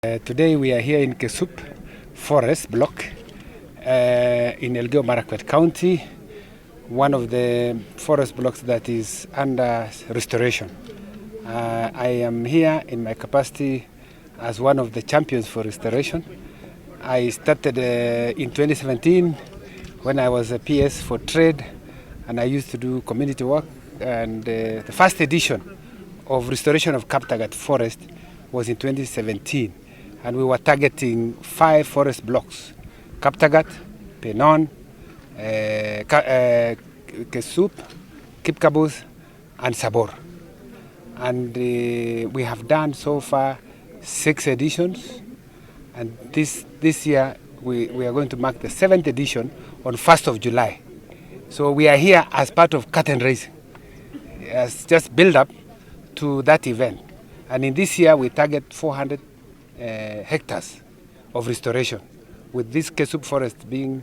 Today we are here in Kesup Forest Block in Elgeyo Marakwet County, one of the forest blocks that is under restoration. I am here in my capacity as one of the champions for restoration. I started in 2017 when I was a PS for trade, and I used to do community work. And the first edition of restoration of Kaptagat forest was in 2017. And we were targeting 5 forest blocks: Kaptagat, Penon, Kesup, Kipkabuz, and Sabor. And we have done so far 6 editions. And this year we are going to mark the 7th edition on 1st of July. So we are here as part of curtain raising, as just build up to that event. And in this year we target 400 hectares of restoration, with this Kesup forest being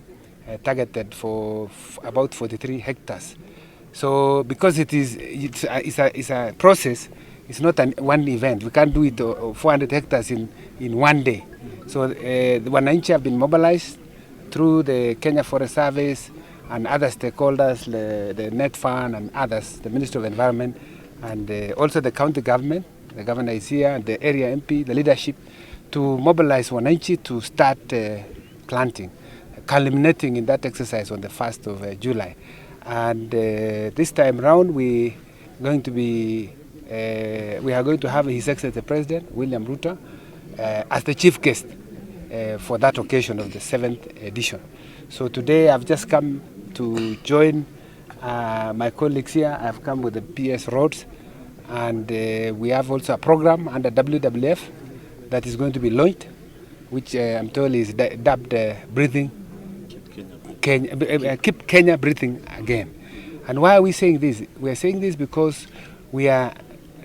targeted for about 43 hectares. So because it's a process, it's not one event. We can't do it 400 hectares in one day. So the wananchi have been mobilized through the Kenya Forest Service and other stakeholders, the Net Fund and others, the Ministry of Environment, and also the county government. The governor is here, and the area MP, the leadership, to mobilize wananchi to start planting, culminating in that exercise on the 1st of July. And this time round, we are going to have His Excellency President William Ruto as the chief guest for that occasion of the 7th edition. So today I've just come to join my colleagues here. I've come with the PS roads, and we have also a program under WWF that is going to be launched, which I'm told is dubbed Breathing Keep Kenya Breathing Again. And why are we saying this? We are saying this because we are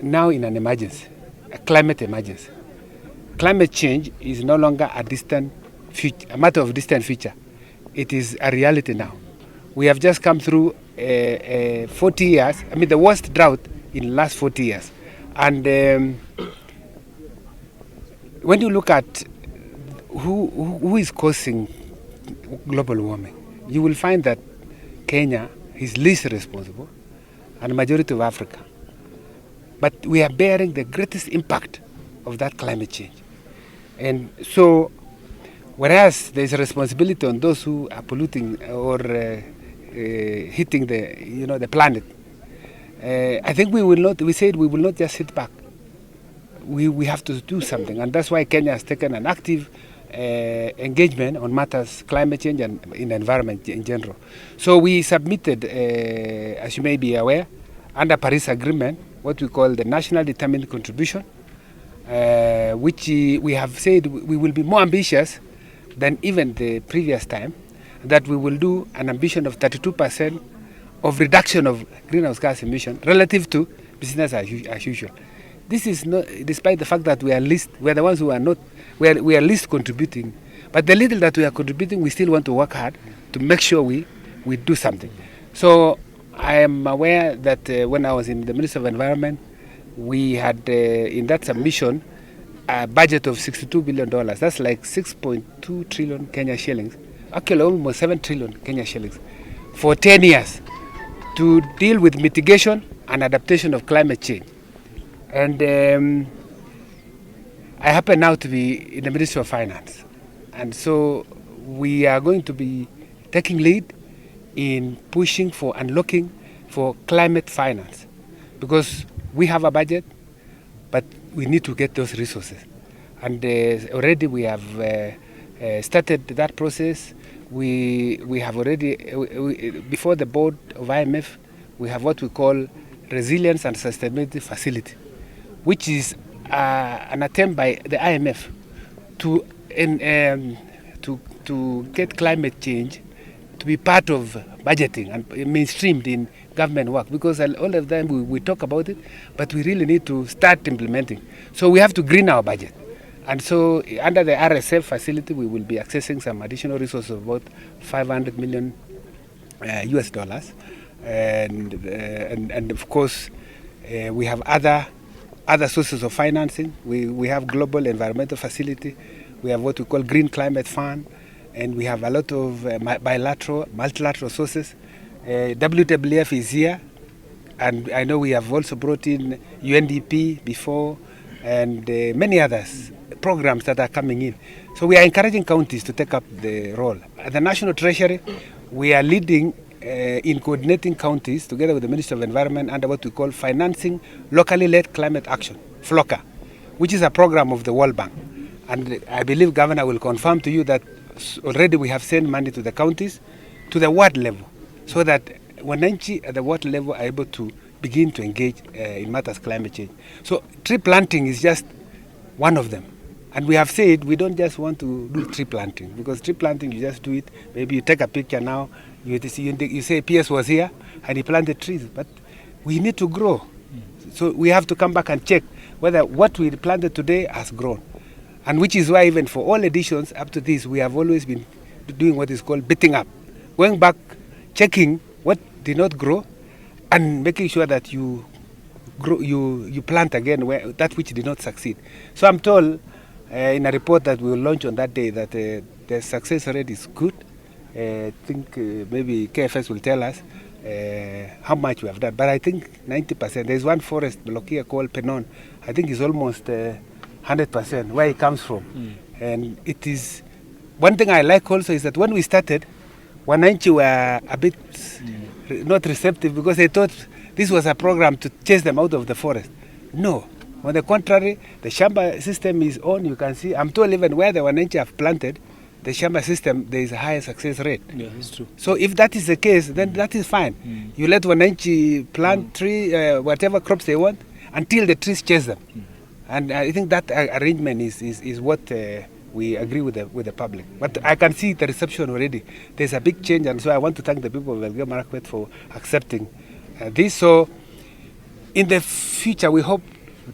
now in an emergency, a climate emergency. Climate change is no longer a matter of distant future. It is a reality now. We have just come through 40 years, the worst drought in the last 40 years. And when you look at who is causing global warming, you will find that Kenya is least responsible, and the majority of Africa. But we are bearing the greatest impact of that climate change. And so, whereas there is a responsibility on those who are polluting or hitting the planet, I think we said we will not just sit back. We have to do something, and that's why Kenya has taken an active engagement on matters climate change and in the environment in general. So we submitted, as you may be aware, under Paris Agreement, what we call the National Determined Contribution, which we have said we will be more ambitious than even the previous time, that we will do an ambition of 32% of reduction of greenhouse gas emission relative to business as usual. This is not, despite the fact that we are the ones who are not, we are least contributing. But the little that we are contributing, we still want to work hard to make sure we do something. So I am aware that when I was in the Ministry of Environment, we had in that submission a budget of $62 billion. That's like 6.2 trillion Kenya shillings, actually almost 7 trillion Kenya shillings, for 10 years to deal with mitigation and adaptation of climate change. And I happen now to be in the Ministry of Finance. And so we are going to be taking lead in pushing for and looking for climate finance. Because we have a budget, but we need to get those resources. And already we have started that process. We have already, before the board of IMF, we have what we call Resilience and Sustainability Facility, which is an attempt by the IMF to get climate change to be part of budgeting and mainstreamed in government work, because all the time we talk about it, but we really need to start implementing. So we have to green our budget. And so under the RSF facility, we will be accessing some additional resources of about $500 million US dollars. And of course, we have other other sources of financing. We have global environmental facility. We have what we call green climate fund, and we have a lot of bilateral, multilateral sources. WWF is here, and I know we have also brought in UNDP before, and many others programs that are coming in. So we are encouraging counties to take up the role. At the National Treasury, we are leading in coordinating counties together with the Ministry of Environment under what we call Financing Locally Led Climate Action, FLOCA, which is a program of the World Bank. And I believe Governor will confirm to you that already we have sent money to the counties to the ward level, so that wananchi at the ward level are able to begin to engage in matters climate change. So tree planting is just one of them. And we have said we don't just want to do tree planting, because tree planting, you just do it. Maybe you take a picture now, you say PS was here and he planted trees, but we need to grow. So we have to come back and check whether what we planted today has grown. And which is why even for all editions up to this, we have always been doing what is called beating up. Going back, checking what did not grow, and making sure that you grow, you plant again where that which did not succeed. So I'm told in a report that we will launch on that day that the success rate is good. I think maybe KFS will tell us how much we have done. But I think 90%. There's one forest block here called Penon. I think it's almost 100% where it comes from. And it is, one thing I like also is that when we started, wananchi were a bit not receptive, because they thought this was a program to chase them out of the forest. No. On the contrary, the shamba system is on. You can see, I'm told even where the wananchi have planted, the shamba system, there is a higher success rate. Yeah, that's true. So if that is the case, then that is fine. You let wananchi plant tree, whatever crops they want, until the trees chase them. And I think that arrangement is what we agree with the public. But I can see the reception already. There's a big change, and so I want to thank the people of Elgeyo Marakwet for accepting this. So in the future, we hope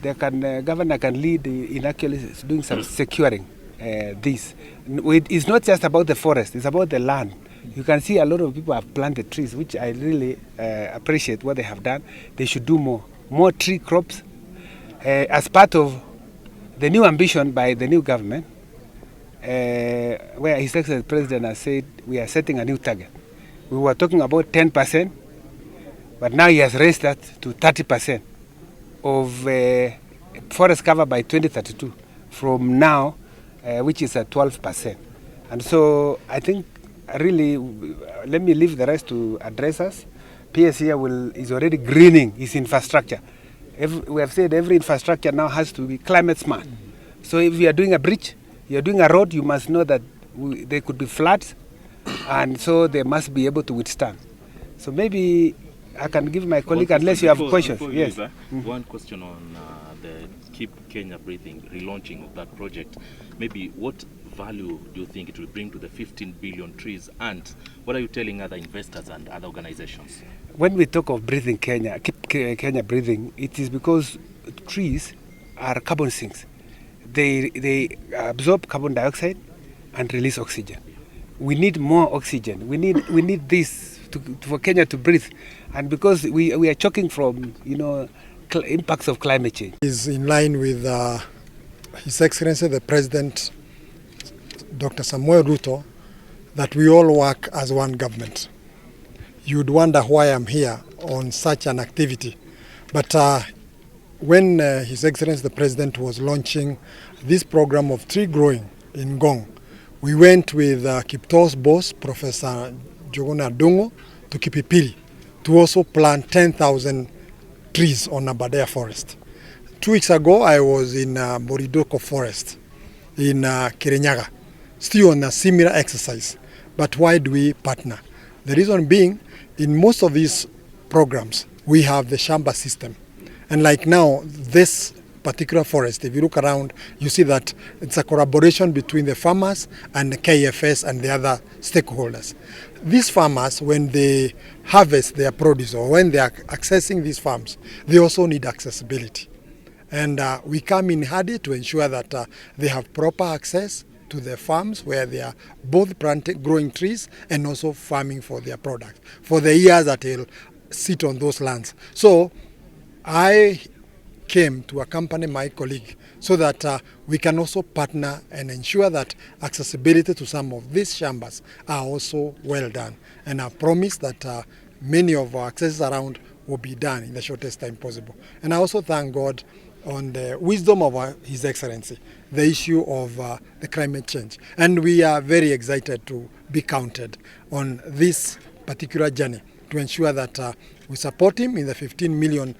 the governor can lead in actually doing some securing this. It's not just about the forest, it's about the land. You can see a lot of people have planted trees, which I really appreciate what they have done. They should do more tree crops as part of the new ambition by the new government, where His Excellency the President has said we are setting a new target. We were talking about 10%, but now he has raised that to 30% of forest cover by 2032 from now, which is at 12%. And so I think really, let me leave the rest to address us. PS here is already greening his infrastructure. We have said every infrastructure now has to be climate smart. So if you are doing a bridge, you are doing a road, you must know that there could be floods, and so they must be able to withstand. So maybe I can give my colleague, unless you have questions. Yes. One question on the Keep Kenya Breathing, relaunching of that project. Maybe what value do you think it will bring to the 15 billion trees, and what are you telling other investors and other organizations? When we talk of breathing Kenya, Keep Kenya Breathing, it is because trees are carbon sinks. They absorb carbon dioxide and release oxygen. We need more oxygen. We need this for Kenya to breathe, and because we are choking from impacts of climate change. Is in line with His Excellency the President, Dr. Samuel Ruto, that we all work as one government. You'd wonder why I'm here on such an activity, but when His Excellency the President was launching this program of tree growing in Ngong, we went with Kipto's boss, Professor Jogona Dungo, to Kipipiri to also plant 10,000 trees on Aberdare Forest. 2 weeks ago, I was in Boridoko Forest in Kirinyaga, still on a similar exercise. But why do we partner? The reason being, in most of these programs, we have the shamba system. And like now, this particular forest, if you look around, you see that it's a collaboration between the farmers and the KFS and the other stakeholders. These farmers, when they harvest their produce or when they are accessing these farms, they also need accessibility. And we come in handy to ensure that they have proper access to the farms where they are both growing trees and also farming for their product, for the years that they'll sit on those lands. So I came to accompany my colleague so that we can also partner and ensure that accessibility to some of these chambers are also well done. And I promise that many of our accesses around will be done in the shortest time possible. And I also thank God on the wisdom of His Excellency, the issue of the climate change. And we are very excited to be counted on this particular journey to ensure that we support him in the 15 million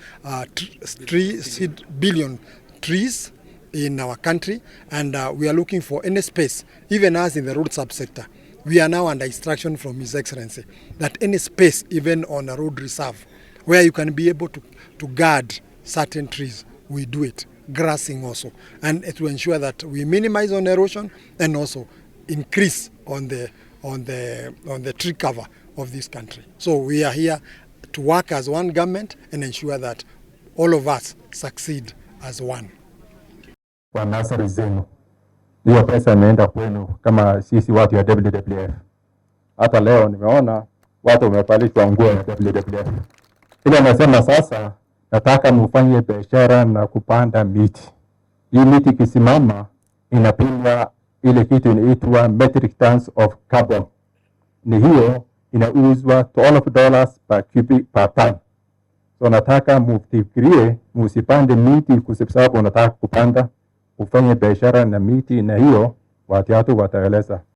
billion trees in our country. And we are looking for any space, even as in the road subsector. We are now under instruction from His Excellency that any space, even on a road reserve, where you can be able to guard certain trees, we do it, grassing also, and to ensure that we minimize on erosion and also increase on the tree cover of this country. So we are here to work as one government and ensure that all of us succeed as one. Kwa nasari zenu, hiyo pesa imeenda kwenu kama sisi watu ya WWF. Hata leo nimeona watu wamepalishwa nguo ya WWF. Ile nasema sasa, nataka mufanye biashara na kupanda miti. Hii miti kisimama inapimwa ile kitu inaitwa metric tons of carbon. Ni hiyo inauzwa $12 per cubic per ton. So nataka mufikirie musipande miti kwa sababu unataka kupanda, ufanye biashara na miti, na hiyo watu wataeleza.